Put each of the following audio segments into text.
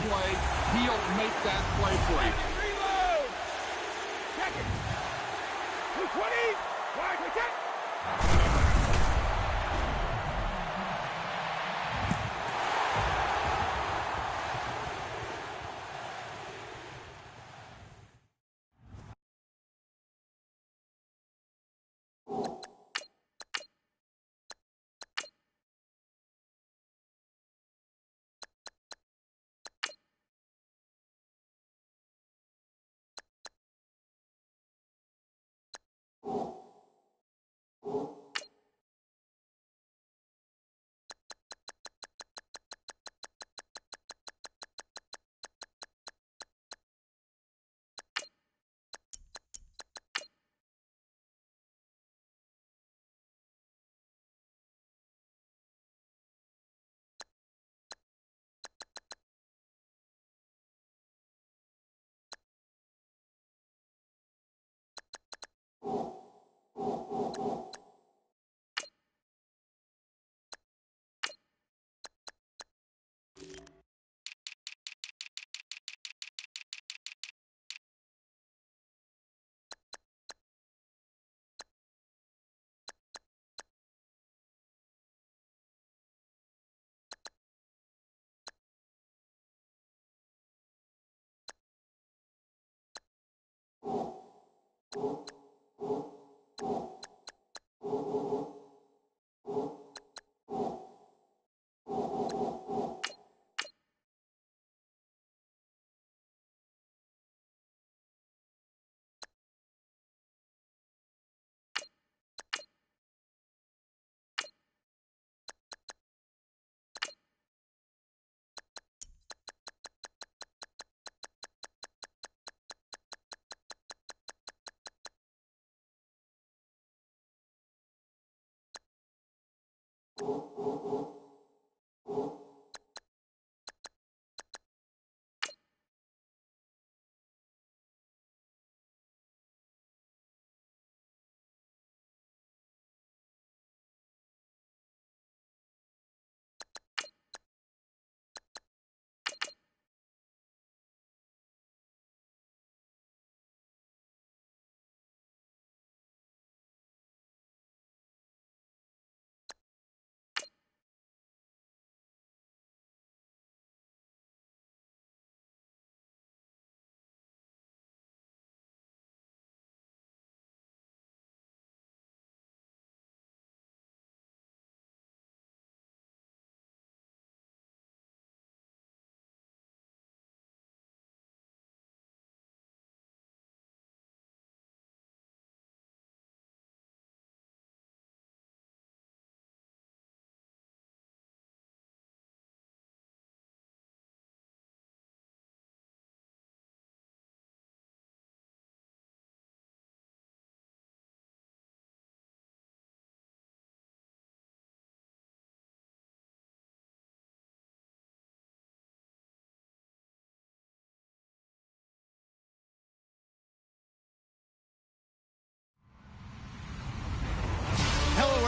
play, he'll make that play for you. Reload! Check it! 220! Wide, check!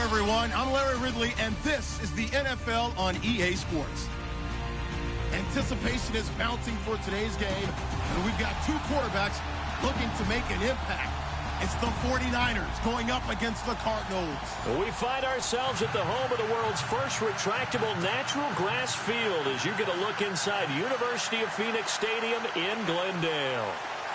Everyone, I'm Larry Ridley, and this is the NFL on EA Sports. Anticipation is mounting for today's game, and we've got two quarterbacks looking to make an impact. It's the 49ers going up against the Cardinals. We find ourselves at the home of the world's first retractable natural grass field as you get a look inside University of Phoenix Stadium in Glendale.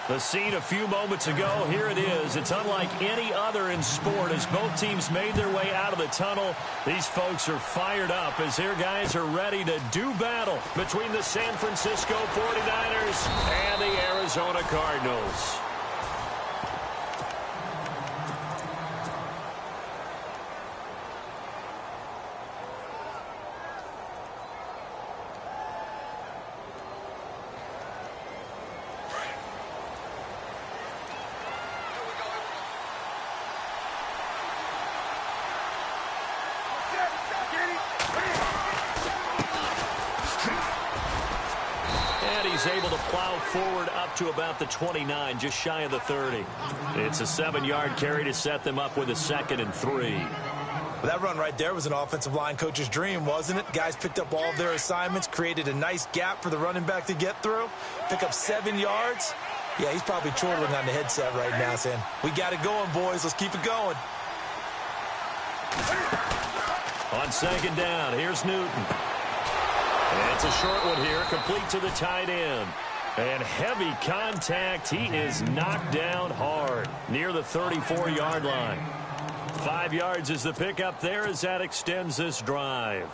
The scene a few moments ago, here it is. It's unlike any other in sport as both teams made their way out of the tunnel. These folks are fired up as their guys are ready to do battle between the San Francisco 49ers and the Arizona Cardinals. Able to plow forward up to about the 29, just shy of the 30. It's a 7-yard carry to set them up with a 2nd and 3. Well, that run right there was an offensive line coach's dream, wasn't it? Guys picked up all of their assignments, created a nice gap for the running back to get through, pick up 7 yards. Yeah, he's probably chortling on the headset right now saying, we got it going, boys. Let's keep it going. On second down, here's Newton. And it's a short one here, complete to the tight end. And heavy contact. He is knocked down hard near the 34-yard line. 5 yards is the pickup there as that extends this drive.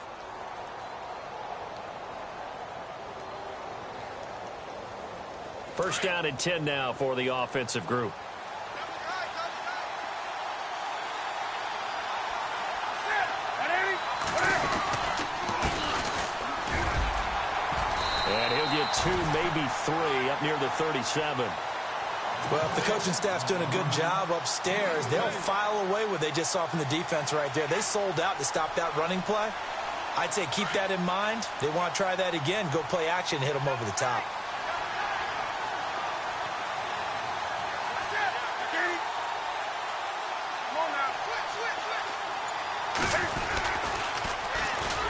First down and 10 now for the offensive group. And he'll get 2, maybe 3 up near the 37. Well, if the coaching staff's doing a good job upstairs, they'll file away what they just saw from the defense right there. They sold out to stop that running play. I'd say keep that in mind. They want to try that again, go play action, hit them over the top.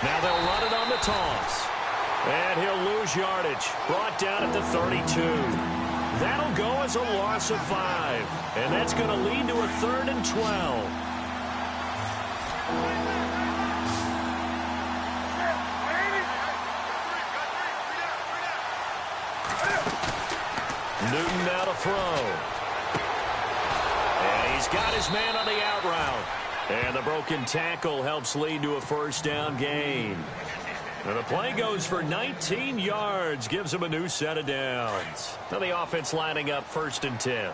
Now they'll run it on the toss. And he'll lose yardage. Brought down at the 32. That'll go as a loss of 5. And that's going to lead to a 3rd and 12. Newton now to throw. And he's got his man on the out route. And the broken tackle helps lead to a first down gain. And the play goes for 19 yards, gives him a new set of downs. Now the offense lining up 1st and 10.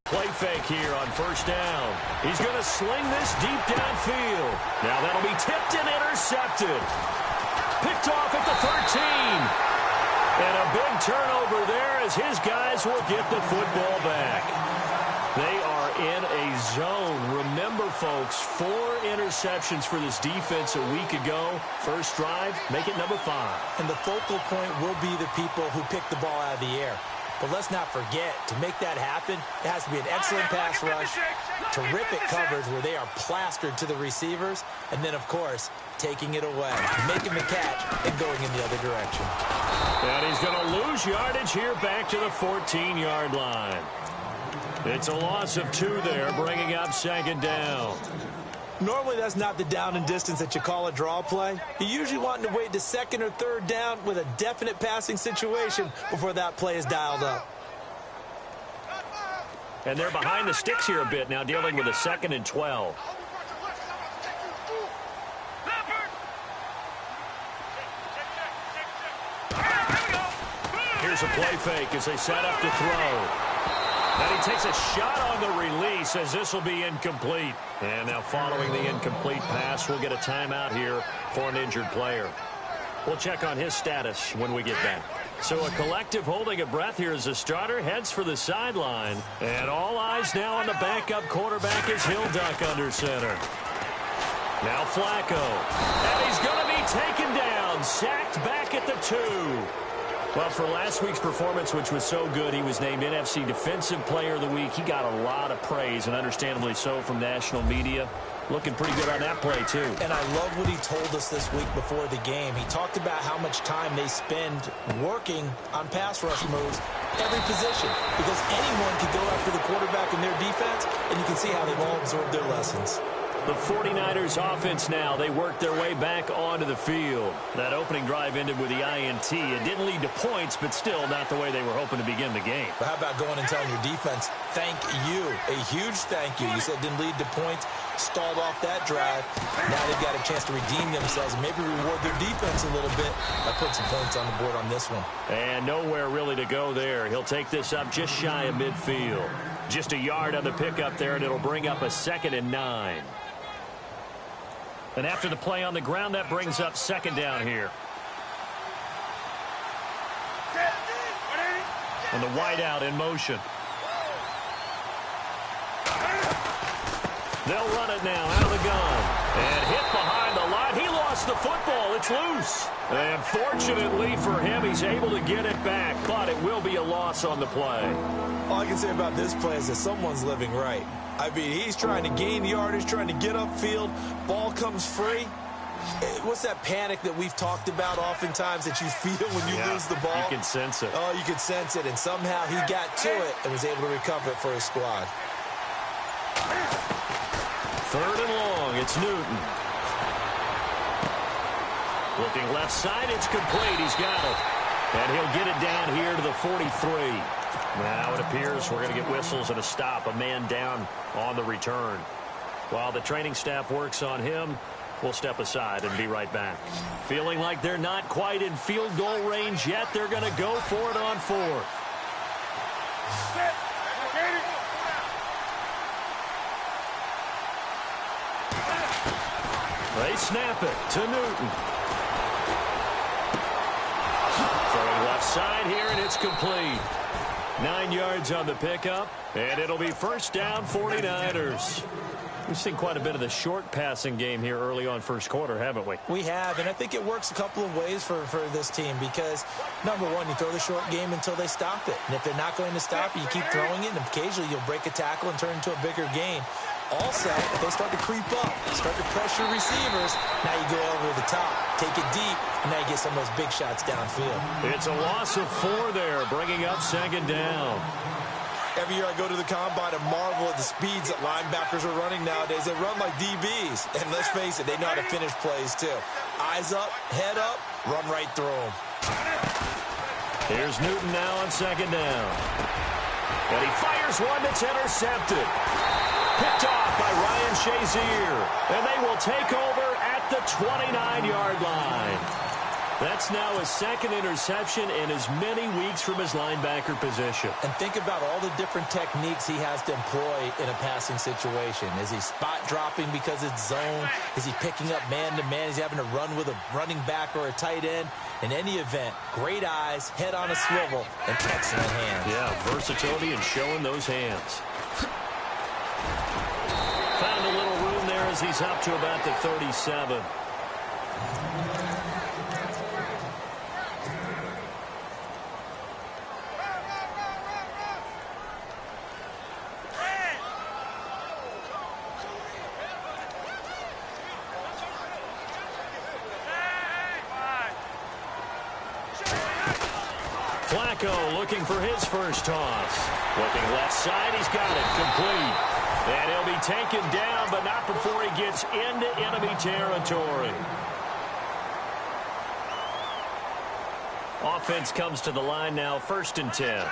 Play fake here on 1st down. He's going to sling this deep downfield. Now that'll be tipped and intercepted. Picked off at the 13. And a big turnover there as his guys will get the football back. They are in a zone. Remember, folks, 4 interceptions for this defense a week ago. First drive, make it number 5. And the focal point will be the people who pick the ball out of the air. But let's not forget, to make that happen, it has to be an excellent pass rush, terrific coverage where they are plastered to the receivers, and then, of course, taking it away, making the catch, and going in the other direction. And he's going to lose yardage here back to the 14-yard line. It's a loss of 2 there, bringing up 2nd down. Normally, that's not the down and distance that you call a draw play. You're usually wanting to wait to 2nd or 3rd down with a definite passing situation before that play is dialed up. And they're behind the sticks here a bit now, dealing with a 2nd and 12. Here's a play fake as they set up to throw. And he takes a shot on the release as this will be incomplete. And now following the incomplete pass, we'll get a timeout here for an injured player. We'll check on his status when we get back. So a collective holding of breath here as the starter heads for the sideline. And all eyes now on the backup quarterback as he'll duck under center. Now Flacco. And he's going to be taken down, sacked back at the 2. Well, for last week's performance, which was so good, he was named NFC Defensive Player of the Week. He got a lot of praise, and understandably so, from national media. Looking pretty good on that play, too. And I love what he told us this week before the game. He talked about how much time they spend working on pass rush moves, every position, because anyone can go after the quarterback in their defense, and you can see how they've all absorbed their lessons. The 49ers offense now, they worked their way back onto the field. That opening drive ended with the INT. It didn't lead to points, but still not the way they were hoping to begin the game. But how about going and telling your defense, thank you, a huge thank you. You said it didn't lead to points, stalled off that drive. Now they've got a chance to redeem themselves and maybe reward their defense a little bit by putting some points on the board on this one. And nowhere really to go there. He'll take this up just shy of midfield. Just a yard on the pickup there, and it'll bring up a 2nd and 9. And after the play on the ground, that brings up 2nd down here. And the wideout in motion. They'll run it now out of the gun. And hit behind the line. He lost the football. It's loose. And fortunately for him, he's able to get it back, but it will be a loss on the play. All I can say about this play is that someone's living right. I mean, he's trying to gain yardage, trying to get upfield. Ball comes free. What's that panic that we've talked about oftentimes that you feel when you lose the ball? You can sense it. Oh, you can sense it, and somehow he got to it and was able to recover it for his squad. 3rd and long, it's Newton. Looking left side, it's complete. He's got it. And he'll get it down here to the 43. Now it appears we're going to get whistles and a stop. A man down on the return. While the training staff works on him, we'll step aside and be right back. Feeling like they're not quite in field goal range yet. They're going to go for it on 4th. They snap it to Newton. Throwing left side here, and it's complete. 9 yards on the pickup, and it'll be first down 49ers. We've seen quite a bit of the short passing game here early on first quarter, haven't we? We have, and I think it works a couple of ways for this team because, number one, you throw the short game until they stop it. And if they're not going to stop it, you keep throwing it, and occasionally you'll break a tackle and turn it into a bigger gain. Also, if they start to creep up, start to pressure receivers, now you go over the top, take it deep, and now you get some of those big shots downfield. It's a loss of 4 there, bringing up 2nd down. Every year I go to the combine and marvel at the speeds that linebackers are running nowadays. They run like DBs. And let's face it, they know how to finish plays too. Eyes up, head up, run right through them. Here's Newton now on 2nd down. And he fires one that's intercepted. Picked off by Ryan Shazier. And they will take over at the 29-yard line. That's now his 2nd interception in as many weeks from his linebacker position. And think about all the different techniques he has to employ in a passing situation. Is he spot dropping because it's zone? Is he picking up man-to-man? Is he having to run with a running back or a tight end? In any event, great eyes, head on a swivel, and excellent hands. Yeah, versatility and showing those hands. Found a little room there as he's up to about the 37. Flacco looking for his first toss. Looking left side, he's got it, complete. And he'll be taken down, but not before he gets into enemy territory. Offense comes to the line now, 1st and 10.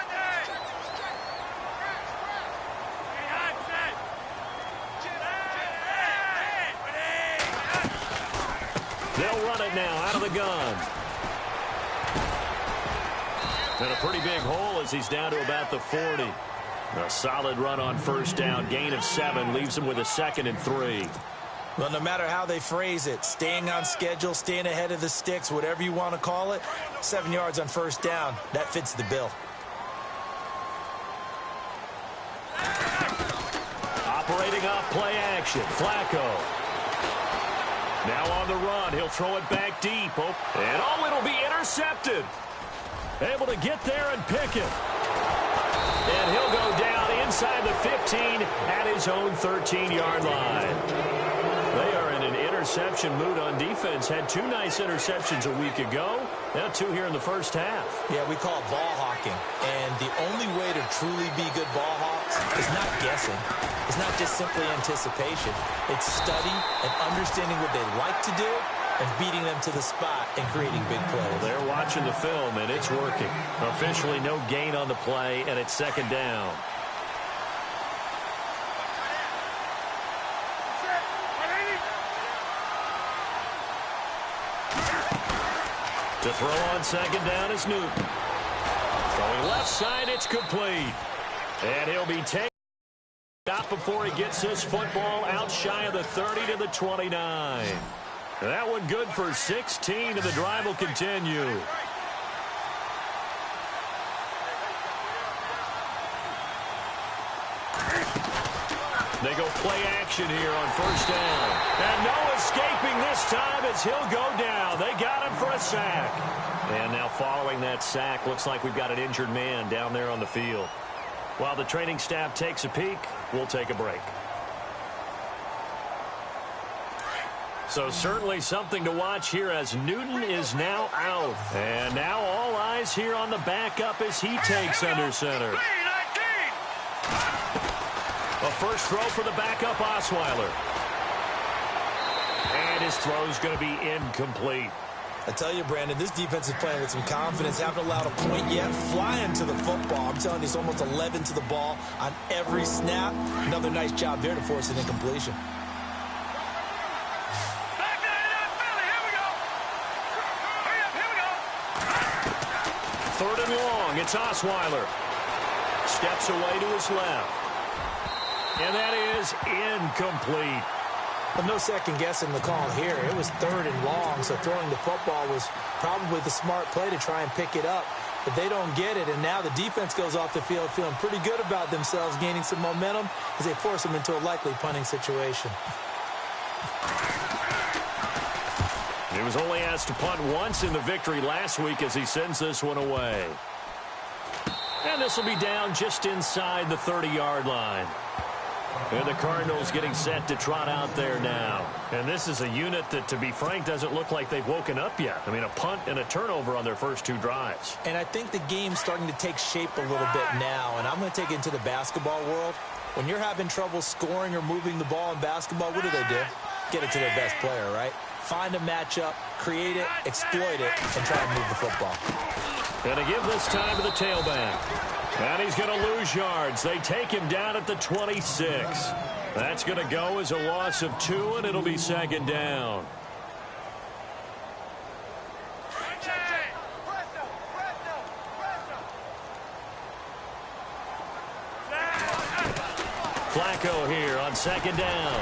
They'll run it now out of the gun. And a pretty big hole as he's down to about the 40. A solid run on 1st down. Gain of 7 leaves him with a 2nd and 3. Well, no matter how they phrase it, staying on schedule, staying ahead of the sticks, whatever you want to call it, 7 yards on 1st down, that fits the bill. Operating off play action, Flacco. Now on the run, he'll throw it back deep. Oh, and oh, it'll be intercepted. Able to get there and pick it. And he'll go down inside the 15 at his own 13-yard line. They are in an interception mood on defense. Had 2 nice interceptions a week ago. Now 2 here in the first half. Yeah, we call it ball hawking. And the only way to truly be good ball hawks is not guessing. It's not just simply anticipation. It's study and understanding what they like to do and beating them to the spot and creating big plays. They're watching the film, and it's working. Officially no gain on the play, and it's 2nd down. To throw on 2nd down is Newton. Throwing left side, it's complete. And he'll be taken out before he gets this football out shy of the 30 to the 29. That one good for 16, and the drive will continue. They go play action here on first down. And no escaping this time as he'll go down. They got him for a sack. And now following that sack, looks like we've got an injured man down there on the field. While the training staff takes a peek, we'll take a break. So certainly something to watch here as Newton is now out. And now all eyes here on the backup as he takes under center. A first throw for the backup Osweiler. And his throw is going to be incomplete. I tell you, Brandon, this defense is playing with some confidence. Haven't allowed a point yet. Flying to the football. I'm telling you, it's almost 11 to the ball on every snap. Another nice job there to force an incompletion. Third and long. It's Osweiler. Steps away to his left. And that is incomplete. But no second guessing the call here. It was third and long, so throwing the football was probably the smart play to try and pick it up. But they don't get it, and now the defense goes off the field feeling pretty good about themselves, gaining some momentum as they force them into a likely punting situation. He was only asked to punt once in the victory last week as he sends this one away. And this will be down just inside the 30-yard line. And the Cardinals getting set to trot out there now. And this is a unit that, to be frank, doesn't look like they've woken up yet. I mean, a punt and a turnover on their first two drives. And I think the game's starting to take shape a little bit now. And I'm going to take it into the basketball world. When you're having trouble scoring or moving the ball in basketball, what do? Get it to their best player, right? Find a matchup, create it, exploit it, and try and move the football. Going to give this time to the tailback. And he's going to lose yards. They take him down at the 26. That's going to go as a loss of 2, and it'll be second down. Flacco here on second down.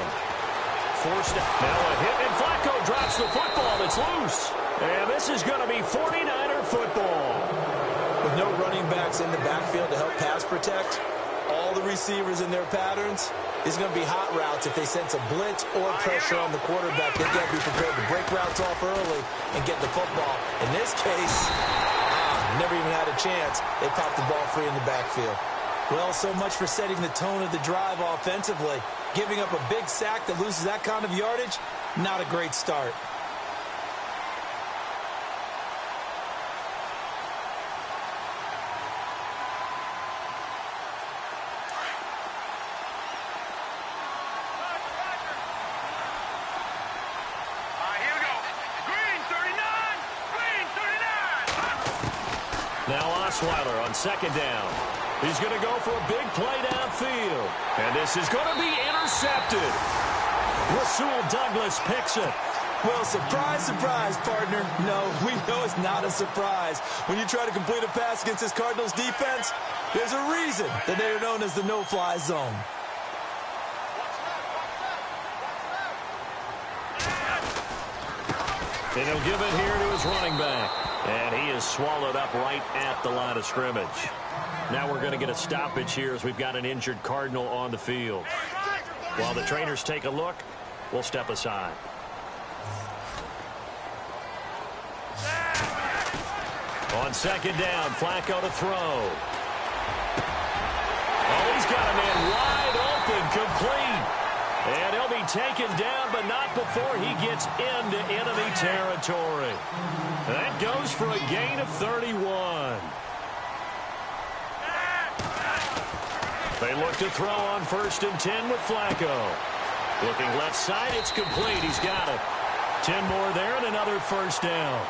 Forced out. Now a hit, and Flacco drops the football. It's loose. And this is going to be 49er football. With no running backs in the backfield to help pass protect, all the receivers in their patterns, it's going to be hot routes if they sense a blitz or pressure on the quarterback. They've got to be prepared to break routes off early and get the football. In this case, never even had a chance. They popped the ball free in the backfield. Well, so much for setting the tone of the drive offensively. Giving up a big sack that loses that kind of yardage, not a great start. Now Osweiler on second down. He's going to go for a big play downfield. And this is going to be intercepted. Rasul Douglas picks it. Well, surprise, surprise, partner. No, we know it's not a surprise. When you try to complete a pass against this Cardinals defense, there's a reason that they are known as the no-fly zone. And he'll give it here to his running back. And he is swallowed up right at the line of scrimmage. Now we're going to get a stoppage here as we've got an injured Cardinal on the field. While the trainers take a look, we'll step aside. On second down, Flacco to throw. Oh, he's got a man wide open, complete. And he'll be taken down, but not before he gets into enemy territory. That goes for a gain of 31. They look to throw on 1st and 10 with Flacco. Looking left side, it's complete. He's got it. 10 more there and another first down.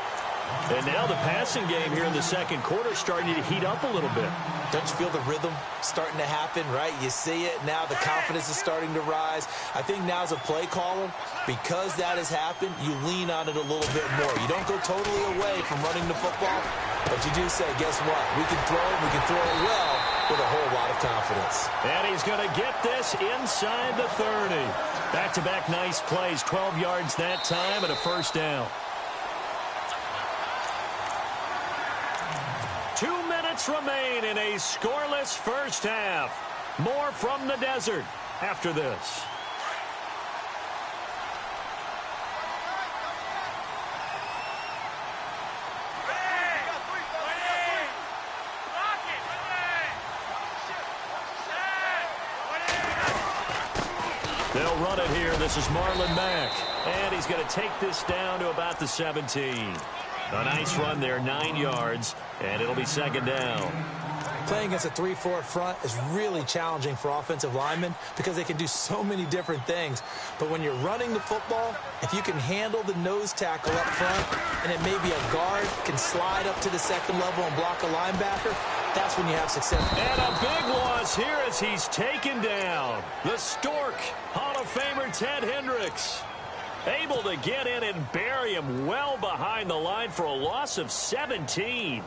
And now the passing game here in the second quarter starting to heat up a little bit. Don't you feel the rhythm starting to happen, right? You see it now. The confidence is starting to rise. I think now as a play caller, because that has happened, you lean on it a little bit more. You don't go totally away from running the football, but you do say, guess what? We can throw it. We can throw it well with a whole lot of confidence. And he's going to get this inside the 30. Back-to-back nice plays, 12 yards that time and a first down. 2 minutes remain in a scoreless first half. More from the desert. after this. They'll run it here. This is Marlon Mack. And he's going to take this down to about the 17. A nice run there, 9 yards, and it'll be second down. Playing against a 3-4 front is really challenging for offensive linemen because they can do so many different things. But when you're running the football, if you can handle the nose tackle up front, and it may be a guard can slide up to the second level and block a linebacker, that's when you have success. And a big loss here as he's taken down. The Stork, Hall of Famer Ted Hendricks, able to get in and bury him well behind the line for a loss of 17.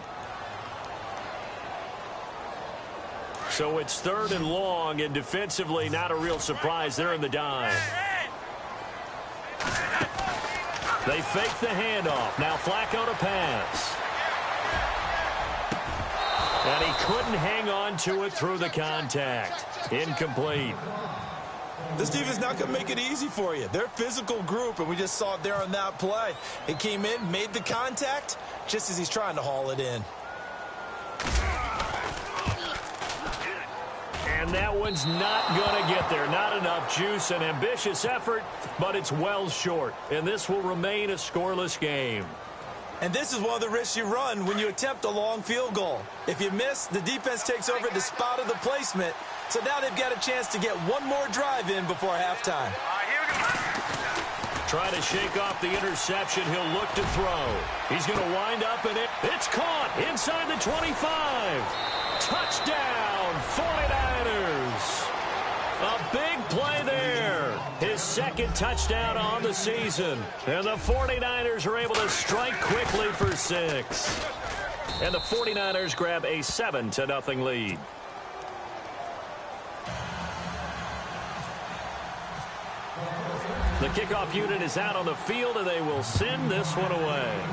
So it's third and long, and defensively not a real surprise. They're in the dime. They fake the handoff. Now Flacco to pass. And he couldn't hang on to it through the contact. Incomplete. This defense is not going to make it easy for you. They're a physical group, and we just saw it there on that play. It came in, made the contact, just as he's trying to haul it in. And that one's not going to get there. Not enough juice. An ambitious effort, but it's well short. And this will remain a scoreless game. And this is one of the risks you run when you attempt a long field goal. If you miss, the defense takes over at the spot of the placement. So now they've got a chance to get one more drive in before halftime. Try to shake off the interception. He'll look to throw. He's going to wind up in it. It's caught inside the 25. Touchdown, 49ers. A big play there. His second touchdown on the season. And the 49ers are able to strike quickly for 6. And the 49ers grab a 7-0 lead. The kickoff unit is out on the field, and they will send this one away.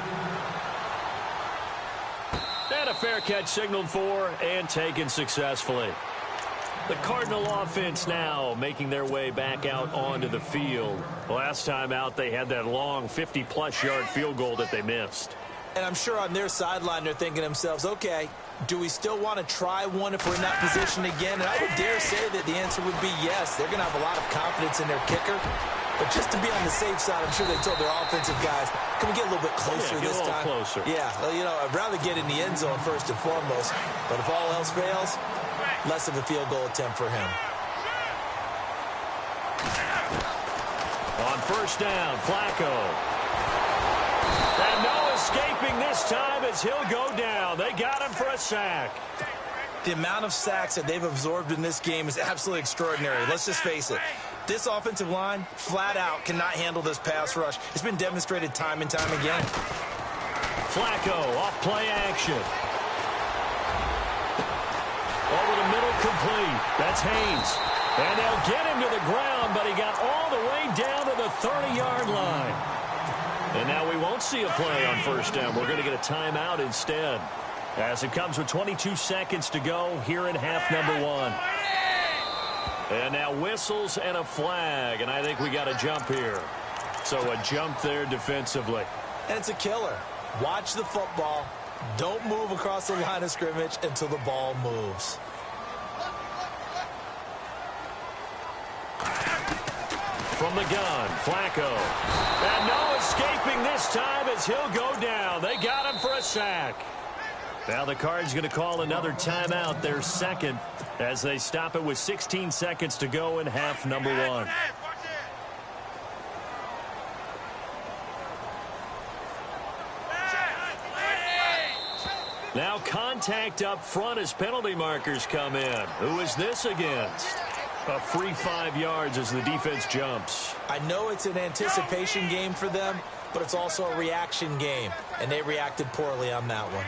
And a fair catch signaled for and taken successfully. The Cardinal offense now making their way back out onto the field. Last time out, they had that long 50-plus yard field goal that they missed. And I'm sure on their sideline they're thinking to themselves, okay, do we still want to try one if we're in that position again? And I would dare say that the answer would be yes. They're going to have a lot of confidence in their kicker. But just to be on the safe side, I'm sure they told their offensive guys, can we get a little bit closer this time? Closer. Yeah, well, you know, I'd rather get in the end zone first and foremost. But if all else fails, less of a field goal attempt for him. On first down, Flacco. And no escaping this time as he'll go down. They got him for a sack. The amount of sacks that they've absorbed in this game is absolutely extraordinary. Let's just face it. This offensive line, flat out, cannot handle this pass rush. It's been demonstrated time and time again. Flacco off play action. Over the middle, complete. That's Haynes. And they'll get him to the ground, but he got all the way down to the 30-yard line. And now we won't see a play on first down. We're going to get a timeout instead, as it comes with 22 seconds to go here in half number 1. And now whistles and a flag, and I think we got a jump here. So a jump there defensively. And it's a killer. Watch the football. Don't move across the line of scrimmage until the ball moves. From the gun, Flacco. And no escaping this time as he'll go down. They got him for a sack. Now the Cards going to call another timeout, their second, as they stop it with 16 seconds to go in half number 1. Now contact up front as penalty markers come in. Who is this against? A free 5 yards as the defense jumps. I know it's an anticipation game for them, but it's also a reaction game, and they reacted poorly on that one.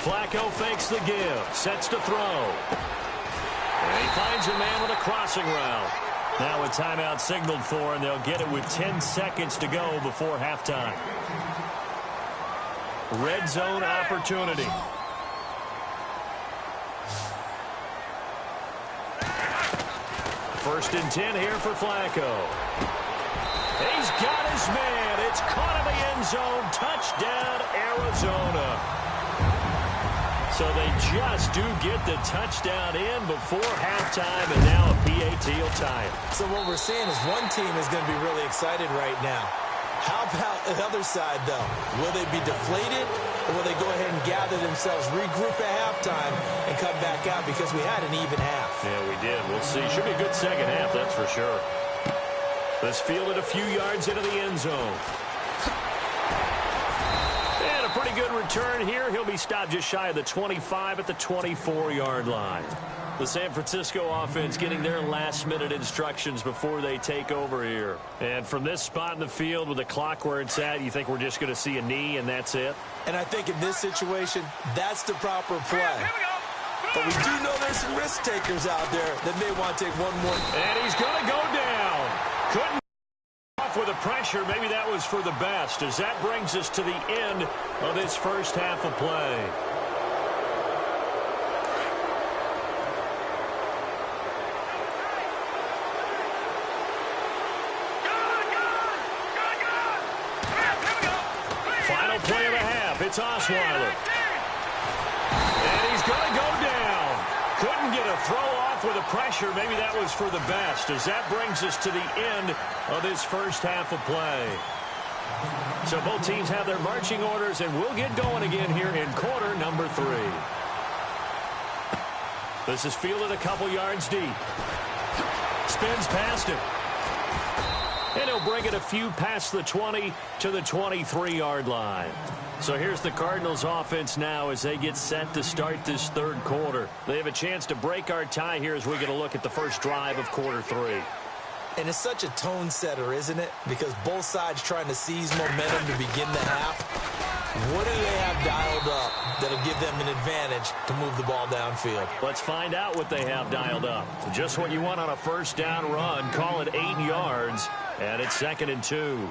Flacco fakes the give, sets to throw. And he finds a man with a crossing route. Now a timeout signaled for, and they'll get it with 10 seconds to go before halftime. Red zone opportunity. First and 10 here for Flacco. He's got his man. It's caught in the end zone. Touchdown, Arizona. So they just do get the touchdown in before halftime, and now a PAT will tie it. So what we're seeing is one team is going to be really excited right now. How about the other side, though? Will they be deflated, or will they go ahead and gather themselves, regroup at halftime, and come back out because we had an even half? Yeah, we did. We'll see. Should be a good second half, that's for sure. Let's field it a few yards into the end zone. And a pretty good return here. He'll be stopped just shy of the 25 at the 24-yard line. The San Francisco offense getting their last-minute instructions before they take over here. And from this spot in the field with the clock where it's at, you think we're just going to see a knee and that's it? And I think in this situation, that's the proper play. But we do know there's some risk takers out there that may want to take one more. And he's going to go down. Couldn't off with the pressure. Maybe that was for the best, as that brings us to the end of this first half of play. Final play of the half. It's Osweiler. And he's going to go down. Couldn't get a throw off with the pressure. Maybe that was for the best, as that brings us to the end of this first half of play. So both teams have their marching orders, and we'll get going again here in quarter number 3. This is fielded a couple yards deep. Spins past him. And he'll bring it a few past the 20 to the 23-yard line. So here's the Cardinals offense now as they get set to start this third quarter. They have a chance to break our tie here as we get a look at the first drive of quarter 3. And it's such a tone setter, isn't it? Because both sides trying to seize momentum to begin the half. What do they have dialed up that'll give them an advantage to move the ball downfield? Let's find out what they have dialed up. Just what you want on a first down run. Call it 8 yards. And it's 2nd and 2.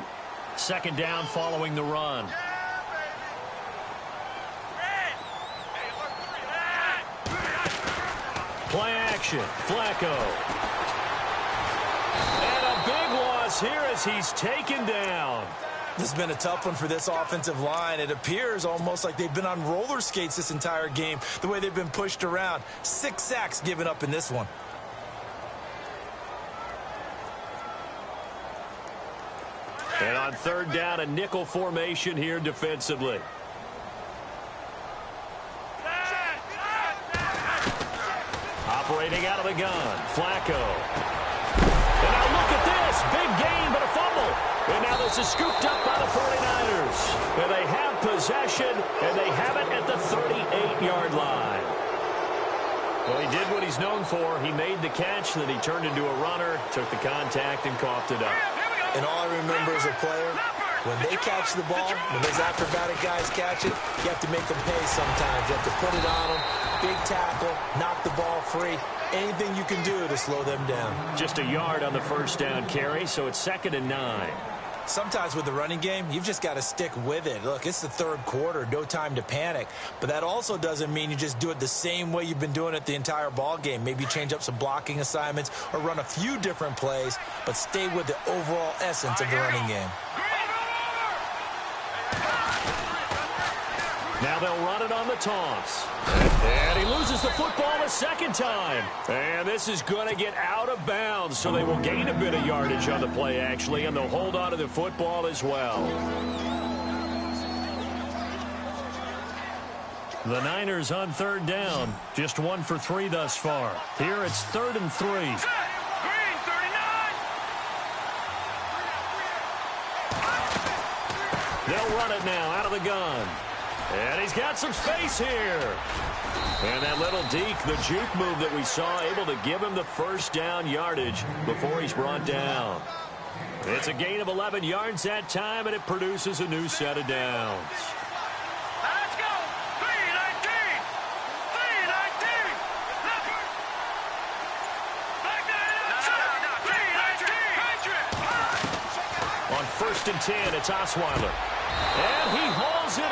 Second down following the run. Play action. Flacco. And a big loss here as he's taken down. This has been a tough one for this offensive line. It appears almost like they've been on roller skates this entire game, the way they've been pushed around. 6 sacks given up in this one. And on third down, a nickel formation here defensively. Operating out of the gun, Flacco. And now look at this, big gain but a fumble. And now this is scooped up by the 49ers. And they have possession, and they have it at the 38-yard line. Well, he did what he's known for. He made the catch, then he turned into a runner, took the contact, and coughed it up. And all I remember as a player, when they catch the ball, when those acrobatic guys catch it, you have to make them pay sometimes. You have to put it on them, big tackle, knock the ball free. Anything you can do to slow them down. Just a yard on the first down carry, so it's 2nd and 9. Sometimes with the running game, you've just got to stick with it. Look, it's the third quarter, no time to panic. But that also doesn't mean you just do it the same way you've been doing it the entire ball game. Maybe change up some blocking assignments or run a few different plays, but stay with the overall essence of the running game. Now they'll run it on the toss. And he loses the football a second time. And this is going to get out of bounds, so they will gain a bit of yardage on the play, actually, and they'll hold on to the football as well. The Niners on third down, just 1 for 3 thus far. Here it's 3rd and 3. They'll run it now out of the gun. And he's got some space here. And that little deke, the juke move that we saw, able to give him the first down yardage before he's brought down. It's a gain of 11 yards that time, and it produces a new set of downs. Let's go. 319. 319. On 1st and 10, it's Osweiler. And he hauls it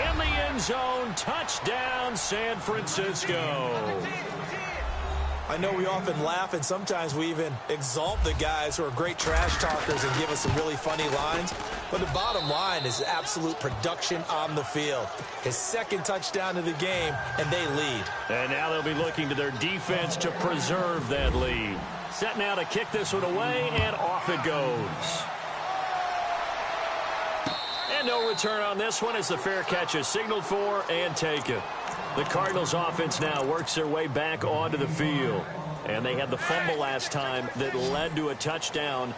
in the end zone. Touchdown, San Francisco. I know we often laugh, and sometimes we even exalt the guys who are great trash talkers and give us some really funny lines. But the bottom line is absolute production on the field. His second touchdown of the game, and they lead. And now they'll be looking to their defense to preserve that lead. Set now to kick this one away, and off it goes. And no return on this one as the fair catch is signaled for and taken. The Cardinals offense now works their way back onto the field. And they had the fumble last time that led to a touchdown.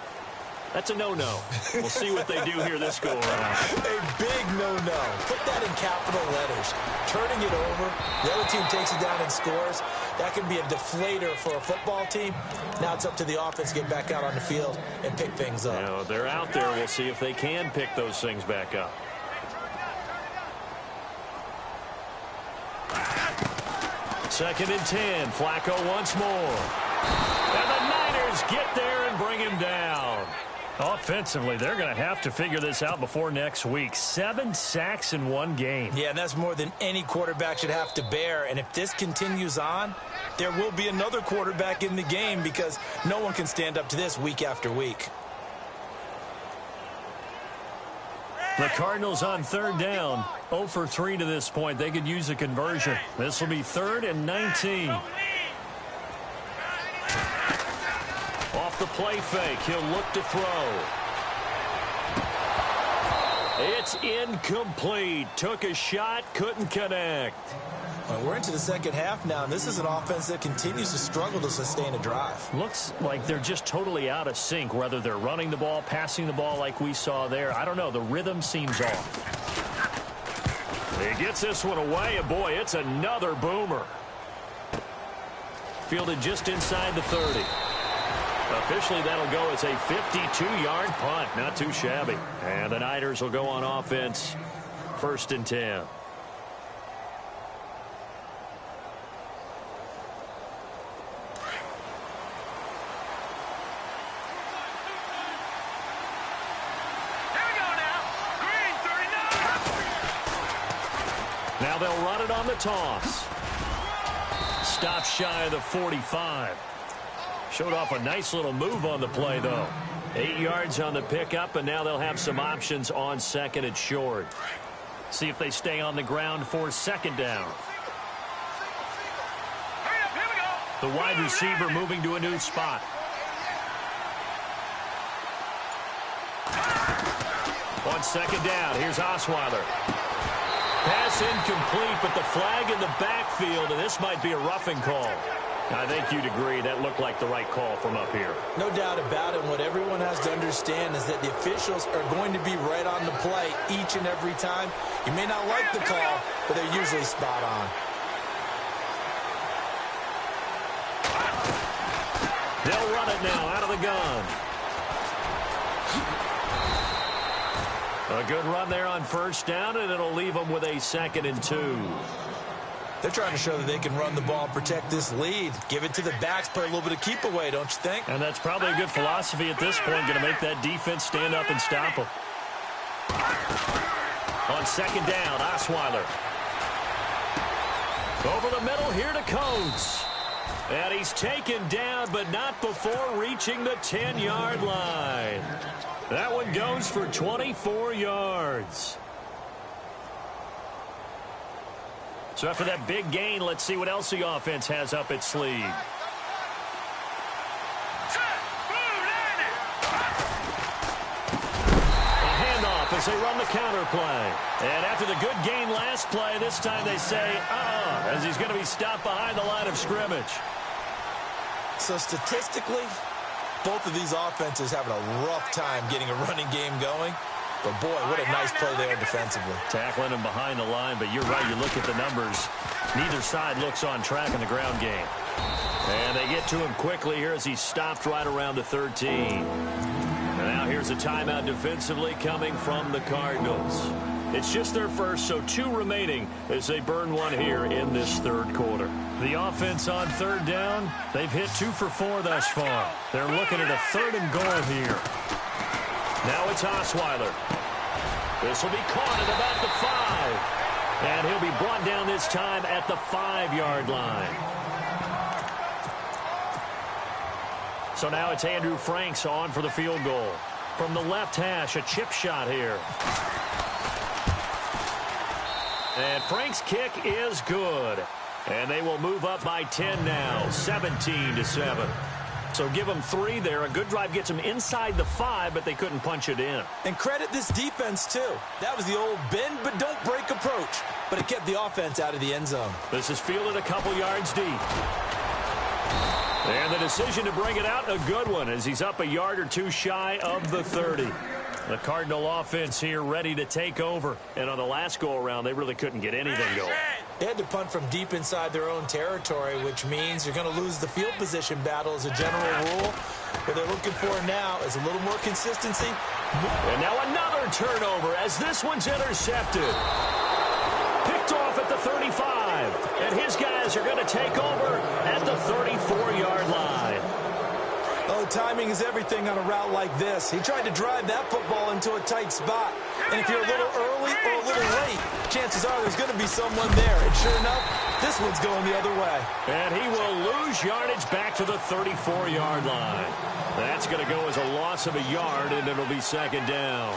That's a no-no. We'll see what they do here this go-around. A big no-no. Put that in capital letters. Turning it over, the other team takes it down and scores. That can be a deflator for a football team. Now it's up to the offense to get back out on the field and pick things up. Now, they're out there. We'll see if they can pick those things back up. Second and 10. Flacco once more. And the Niners get there and bring him down. Offensively, they're going to have to figure this out before next week. 7 sacks in one game. Yeah, and that's more than any quarterback should have to bear. And if this continues on, there will be another quarterback in the game because no one can stand up to this week after week. The Cardinals on third down, 0 for 3 to this point. They could use a conversion. This will be 3rd and 19. Off the play fake, he'll look to throw. It's incomplete. Took a shot, couldn't connect. Well, we're into the second half now, and this is an offense that continues to struggle to sustain a drive. Looks like they're just totally out of sync, whether they're running the ball, passing the ball like we saw there. I don't know. The rhythm seems off. He gets this one away, and boy, it's another boomer. Fielded just inside the 30. Officially, that'll go as a 52-yard punt. Not too shabby. And the Niners will go on offense. 1st and 10. Now they'll run it on the toss. Stop shy of the 45. Showed off a nice little move on the play, though. 8 yards on the pickup, and now they'll have some options on 2nd and short. See if they stay on the ground for 2nd down. The wide receiver moving to a new spot. On 2nd down, here's Osweiler. Pass incomplete, but the flag in the backfield, and this might be a roughing call. I think you'd agree that looked like the right call from up here. No doubt about it. What everyone has to understand is that the officials are going to be right on the play each and every time. You may not like the call, but they're usually spot on. They'll run it now out of the gun. A good run there on 1st down, and it'll leave them with a 2nd and 2. They're trying to show that they can run the ball and protect this lead. Give it to the backs, play a little bit of keep away, don't you think? And that's probably a good philosophy at this point, going to make that defense stand up and stop them. On 2nd down, Osweiler. Over the middle, here to Coates. And he's taken down, but not before reaching the 10-yard line. That one goes for 24 yards. So after that big gain, let's see what else the offense has up its sleeve. A handoff as they run the counter play. And after the good gain last play, this time they say, as he's going to be stopped behind the line of scrimmage. So statistically, both of these offenses having a rough time getting a running game going. But, boy, what a nice play there defensively. Tackling him behind the line, but you're right. You look at the numbers. Neither side looks on track in the ground game. And they get to him quickly here as he's stopped right around the 13. And now here's a timeout defensively coming from the Cardinals. It's just their first, so 2 remaining as they burn one here in this 3rd quarter. The offense on 3rd down, they've hit 2 for 4 thus far. They're looking at a 3rd and goal here. Now it's Osweiler. This will be caught at about the 5. And he'll be brought down this time at the 5-yard line. So now it's Andrew Franks on for the field goal. From the left hash, a chip shot here. And Frank's kick is good. And they will move up by 10 now, 17-7. So give them 3 there. A good drive gets them inside the 5, but they couldn't punch it in. And credit this defense, too. That was the old bend but don't break approach. But it kept the offense out of the end zone. This is fielded a couple yards deep. And the decision to bring it out, a good one, as he's up a yard or 2 shy of the 30. The Cardinal offense here ready to take over. And on the last go-around, they really couldn't get anything going. They had to punt from deep inside their own territory, which means you're going to lose the field position battle as a general rule. What they're looking for now is a little more consistency. And now another turnover as this one's intercepted. Picked off at the 35. And his guys are going to take over at the 34-yard line. Oh, timing is everything on a route like this. He tried to drive that football into a tight spot. And if you're a little early or a little late, chances are there's going to be someone there. And sure enough, this one's going the other way. And he will lose yardage back to the 34-yard line. That's going to go as a loss of a yard, and it'll be second down.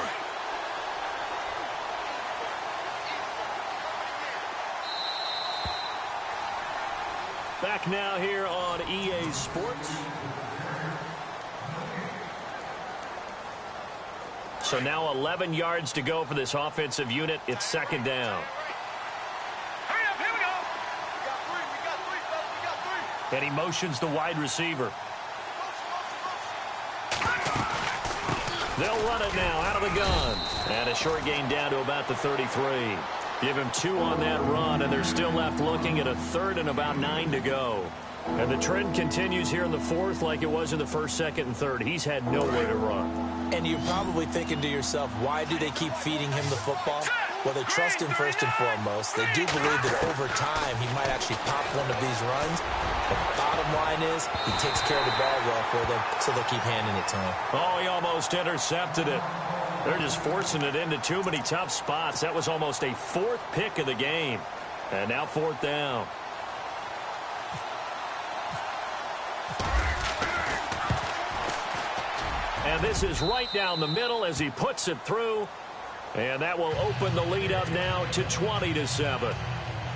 Back now here on EA Sports. So now 11 yards to go for this offensive unit. It's second down. Hurry up, here we go. We got 3. And he motions the wide receiver. They'll run it now out of the gun. And a short gain down to about the 33. Give him 2 on that run, and they're still left looking at a 3rd and about 9 to go. And the trend continues here in the 4th like it was in the 1st, 2nd, and 3rd. He's had nowhere to run. And you're probably thinking to yourself, why do they keep feeding him the football? Well, they trust him first and foremost. They do believe that over time he might actually pop one of these runs. But the bottom line is he takes care of the ball well for them, so they'll keep handing it to him. Oh, he almost intercepted it. They're just forcing it into too many tough spots. That was almost a 4th pick of the game. And now 4th down. And this is right down the middle as he puts it through. And that will open the lead up now to 20-7.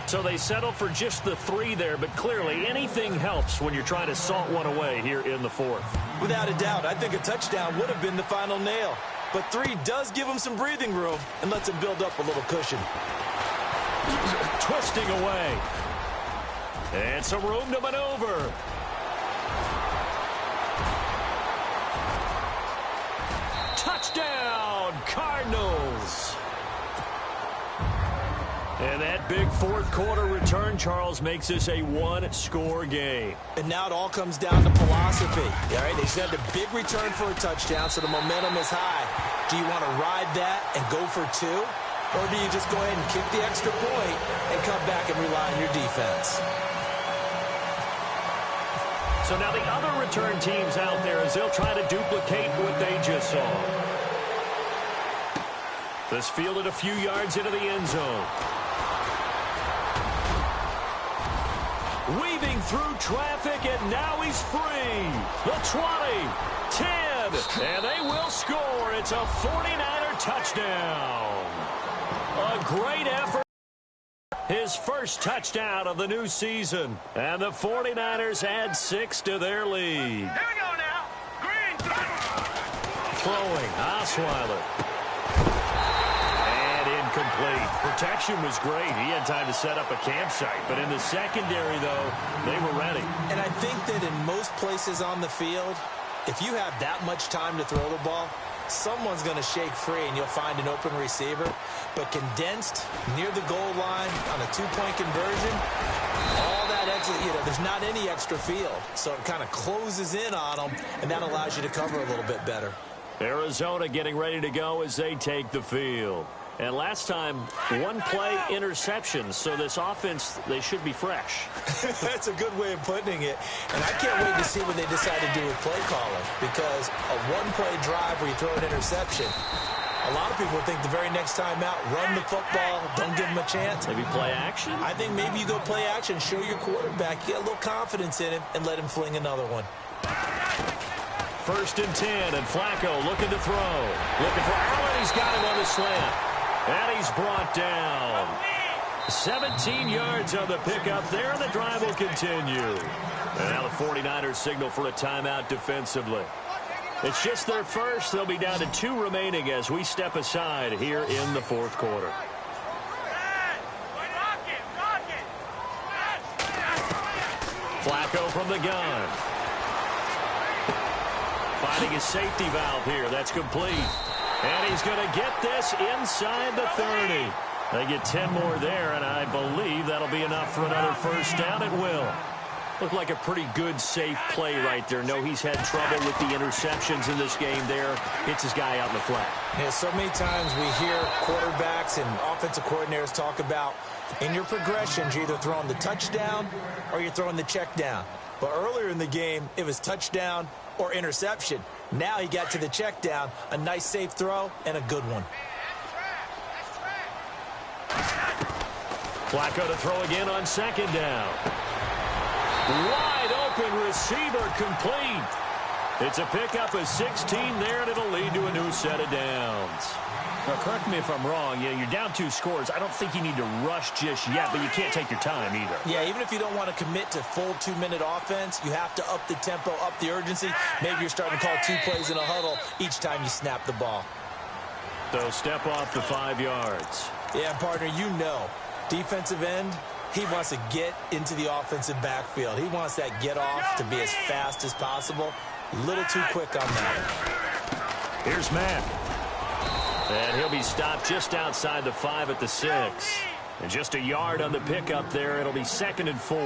So they settle for just the 3 there, but clearly anything helps when you're trying to salt one away here in the 4th. Without a doubt, I think a touchdown would have been the final nail. But 3 does give him some breathing room and lets him build up a little cushion. Twisting away. And some room to maneuver. Touchdown, Cardinals. And that big 4th quarter return, Charles, makes this a 1-score game. And now it all comes down to philosophy. All right, they sent a big return for a touchdown, so the momentum is high. Do you want to ride that and go for 2? Or do you just go ahead and kick the extra point and come back and rely on your defense? So now the other return teams out there as they'll try to duplicate what they just saw. This fielded a few yards into the end zone. Weaving through traffic, and now he's free. The 20, 10, and they will score. It's a 49er touchdown. A great effort. His first touchdown of the new season. And the 49ers add 6 to their lead. Here we go now. Green. Throwing, Osweiler. And incomplete. Protection was great. He had time to set up a campsite. But in the secondary, though, they were ready. And I think that in most places on the field, if you have that much time to throw the ball, someone's going to shake free and you'll find an open receiver. But condensed near the goal line on a 2-point conversion, all that extra, there's not any extra field. So it kind of closes in on them, and that allows you to cover a little bit better. Arizona getting ready to go as they take the field. And last time, 1-play interception. So this offense, they should be fresh. That's a good way of putting it. And I can't wait to see what they decide to do with play calling. Because a 1-play drive where you throw an interception, a lot of people think the very next time out, run the football, don't give them a chance. Maybe play action? I think maybe you go play action, show your quarterback, get a little confidence in him, and let him fling another one. first and 10, and Flacco looking to throw. Looking for Allen. He's got him on the slant. And he's brought down. 17 yards on the pickup there, and the drive will continue. And now the 49ers signal for a timeout defensively. It's just their first. They'll be down to 2 remaining as we step aside here in the fourth quarter. Flacco from the gun. Finding his safety valve here. That's complete. And he's going to get this inside the 30. They get 10 more there, and I believe that'll be enough for another first down. It will. Looked like a pretty good, safe play right there. No, he's had trouble with the interceptions in this game there. Hits his guy out in the flat. Yeah, so many times we hear quarterbacks and offensive coordinators talk about in your progressions, you're either throwing the touchdown or you're throwing the check down. But earlier in the game, it was touchdown or interception. Now he got to the check down, a nice safe throw, and a good one. Flacco to throw again on second down. Wide open receiver complete. It's a pickup of 16 there, and it'll lead to a new set of downs. Now, correct me if I'm wrong. Yeah, you're down 2 scores. I don't think you need to rush just yet, but you can't take your time either. Yeah, even if you don't want to commit to full 2-minute offense, you have to up the tempo, up the urgency. Maybe you're starting to call 2 plays in a huddle each time you snap the ball. So step off the 5 yards. Yeah, partner, you know, defensive end, he wants to get into the offensive backfield. He wants that get off to be as fast as possible. A little too quick on that. Here's Matt. And he'll be stopped just outside the 5 at the 6. And just a yard on the pickup there. It'll be 2nd and 4.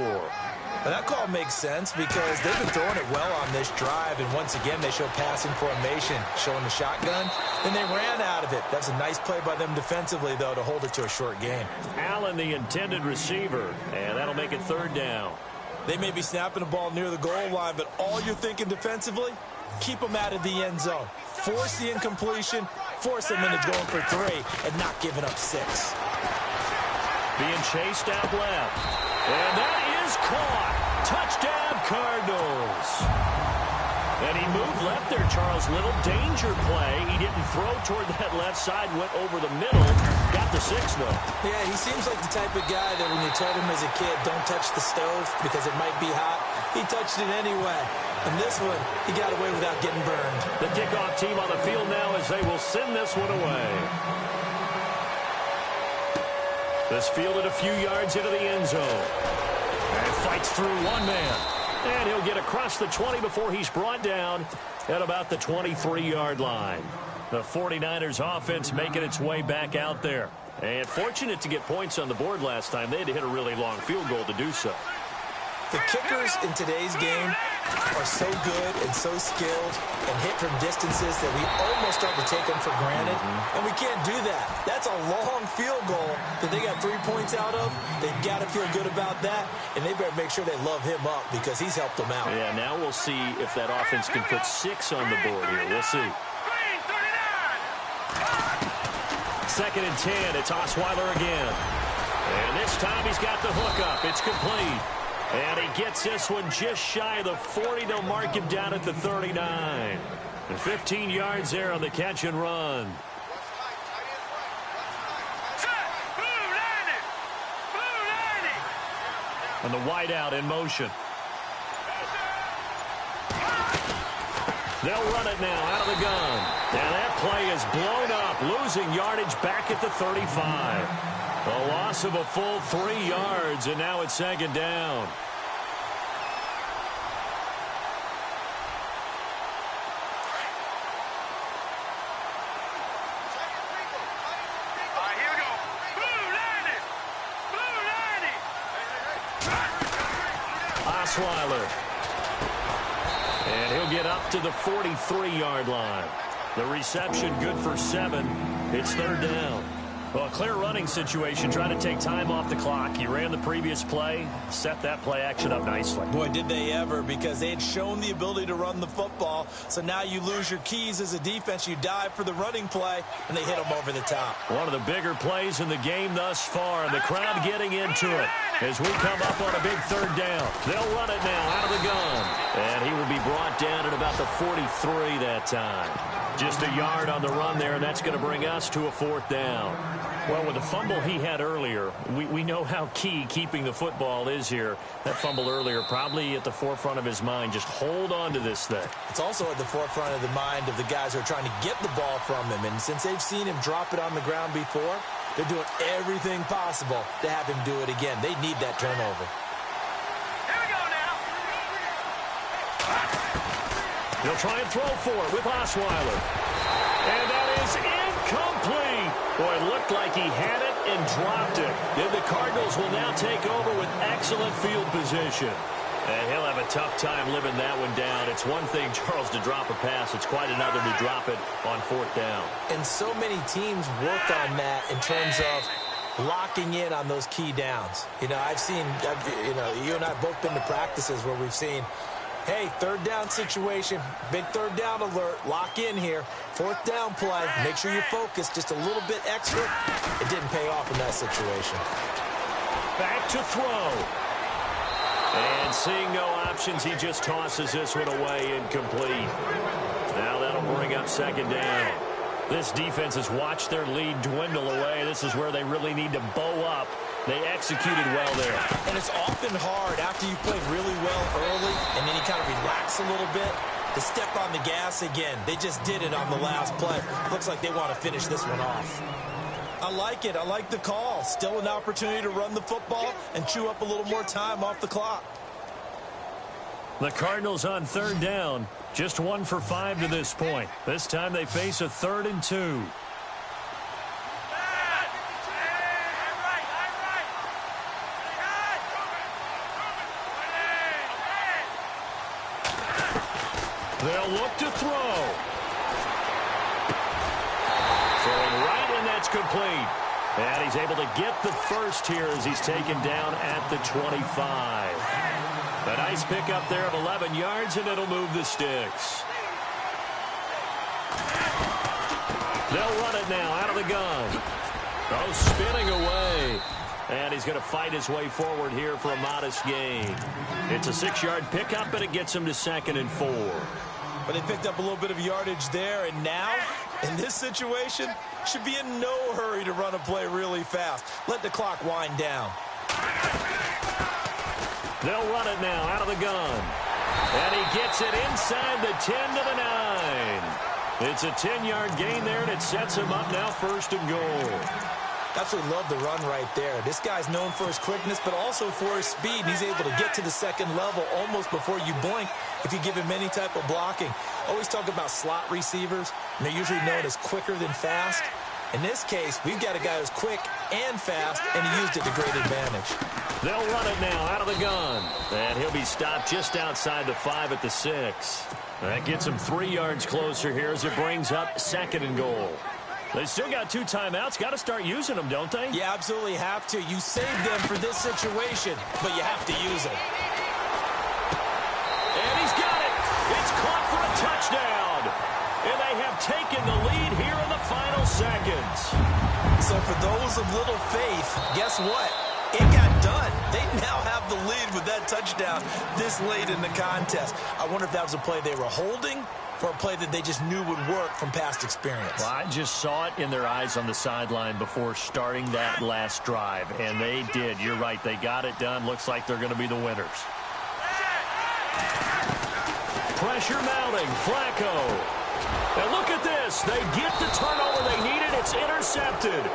Now that call makes sense because they've been throwing it well on this drive. And once again, they show passing formation, showing the shotgun. Then they ran out of it. That's a nice play by them defensively, though, to hold it to a short game. Allen, the intended receiver. And that'll make it 3rd down. They may be snapping the ball near the goal line, but all you're thinking defensively, keep them out of the end zone. Force the incompletion, force them into going for 3, and not giving up 6. Being chased out left. And that is caught. Touchdown, Cardinals. And he moved left there, Charles. Little danger play. He didn't throw toward that left side, went over the middle. Got the 6, though. Yeah, he seems like the type of guy that when you told him as a kid, don't touch the stove because it might be hot, he touched it anyway. And this one, he got away without getting burned. The kickoff team on the field now as they will send this one away. This fielded a few yards into the end zone. And fights through one man. And he'll get across the 20 before he's brought down at about the 23-yard line. The 49ers offense making its way back out there. And fortunate to get points on the board last time. They had to hit a really long field goal to do so. The kickers in today's game are so good and so skilled and hit from distances that we almost start to take them for granted. And we can't do that. That's a long field goal that they got 3 points out of. They've got to feel good about that, and they better make sure they love him up because he's helped them out. Yeah, now we'll see if that offense can put 6 on the board here. We'll see. 2nd and 10. It's Osweiler again. And this time he's got the hook up. It's complete. And he gets this one just shy of the 40. They'll mark him down at the 39. And 15 yards there on the catch and run. And the wideout in motion. They'll run it now out of the gun. And that play is blown up, losing yardage back at the 35. A loss of a full 3 yards, and now it's 2nd down. Osweiler. And he'll get up to the 43-yard line. The reception good for 7. It's 3rd down. Well, a clear running situation, trying to take time off the clock. He ran the previous play, set that play action up nicely. Boy, did they ever, because they had shown the ability to run the football. So now you lose your keys as a defense. You dive for the running play, and they hit them over the top. One of the bigger plays in the game thus far, and the crowd getting into it as we come up on a big third down. They'll run it now out of the gun, and he will be brought down at about the 43 that time. Just a yard on the run there, and that's going to bring us to a fourth down. Well, with the fumble he had earlier, we know how key keeping the football is here. That fumble earlier probably at the forefront of his mind. Just hold on to this thing. It's also at the forefront of the mind of the guys who are trying to get the ball from him. And since they've seen him drop it on the ground before, they're doing everything possible to have him do it again. They need that turnover. Here we go now. He'll try and throw for it with Osweiler. And that is incomplete. Boy, it looked like he had it and dropped it. And the Cardinals will now take over with excellent field position. And he'll have a tough time living that one down. It's one thing, Charles, to drop a pass. It's quite another to drop it on fourth down. And so many teams work on that in terms of locking in on those key downs. You know, you and I have both been to practices where we've seen, hey, third down situation, big third down alert, lock in here, fourth down play, make sure you're focused just a little bit extra. It didn't pay off in that situation. Back to throw. And seeing no options, he just tosses this one away incomplete. Now that'll bring up second down. This defense has watched their lead dwindle away. This is where they really need to bow up. They executed well there. And it's often hard after you've played really well early and then you kind of relax a little bit to step on the gas again. They just did it on the last play. Looks like they want to finish this one off. I like it. I like the call. Still an opportunity to run the football and chew up a little more time off the clock. The Cardinals on third down. Just 1 for 5 to this point. This time they face a 3rd and 2. They'll look to throw. Throwing right, and that's complete. And he's able to get the first here as he's taken down at the 25. A nice pickup there of 11 yards, and it'll move the sticks. They'll run it now out of the gun. Oh, spinning away. And he's going to fight his way forward here for a modest gain. It's a 6-yard pickup, and it gets him to 2nd and 4. But they picked up a little bit of yardage there, and now, in this situation, should be in no hurry to run a play really fast. Let the clock wind down. They'll run it now out of the gun. And he gets it inside the 10 to the 9. It's a 10-yard gain there, and it sets him up now 1st and goal. Absolutely love the run right there. This guy's known for his quickness, but also for his speed. He's able to get to the 2nd level almost before you blink if you give him any type of blocking. Always talk about slot receivers, and they're usually known as quicker than fast. In this case, we've got a guy who's quick and fast, and he used it to great advantage. They'll run it now out of the gun. And he'll be stopped just outside the 5 at the 6. That gets him 3 yards closer here as it brings up 2nd and goal. They still got 2 timeouts. Got to start using them, don't they? You absolutely have to. You saved them for this situation, but you have to use them. And he's got it. It's caught for a touchdown. And they have taken the lead here in the final seconds. So for those of little faith, guess what? It got done. They now have the lead with that touchdown this late in the contest. I wonder if that was a play they were holding or a play that they just knew would work from past experience. Well, I just saw it in their eyes on the sideline before starting that last drive, and they did. You're right. They got it done. Looks like they're going to be the winners. Pressure mounting. Flacco. And look at this. They get the turnover they needed. It's intercepted.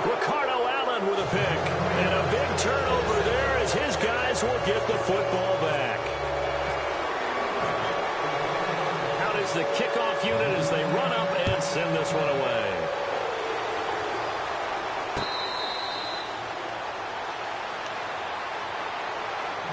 Ricardo Allen with a pick. And a big turnover there as his guys will get the football back. Out is the kickoff unit as they run up and send this one away.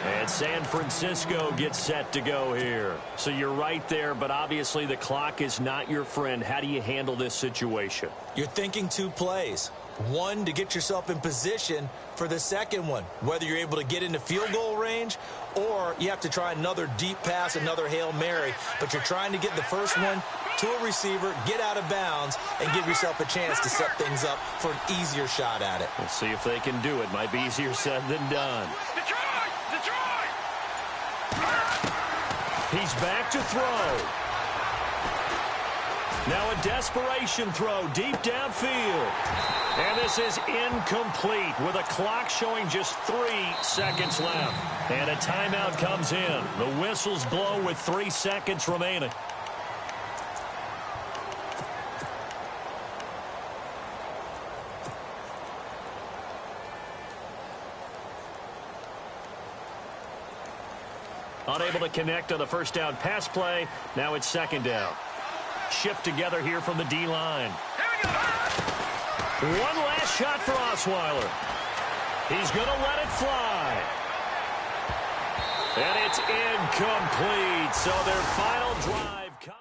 And San Francisco gets set to go here. So you're right there, but obviously the clock is not your friend. How do you handle this situation? You're thinking 2 plays. One, to get yourself in position for the second one, whether you're able to get into field goal range or you have to try another deep pass, another Hail Mary. But you're trying to get the first one to a receiver, get out of bounds, and give yourself a chance to set things up for an easier shot at it. We'll see if they can do it. Might be easier said than done. Detroit! He's back to throw. Now a desperation throw deep downfield. And this is incomplete with a clock showing just 3 seconds left. And a timeout comes in. The whistles blow with 3 seconds remaining. Unable to connect on the first down pass play. Now it's second down. Shift together here from the D-line. One last shot for Osweiler. He's going to let it fly. And it's incomplete. So their final drive comes.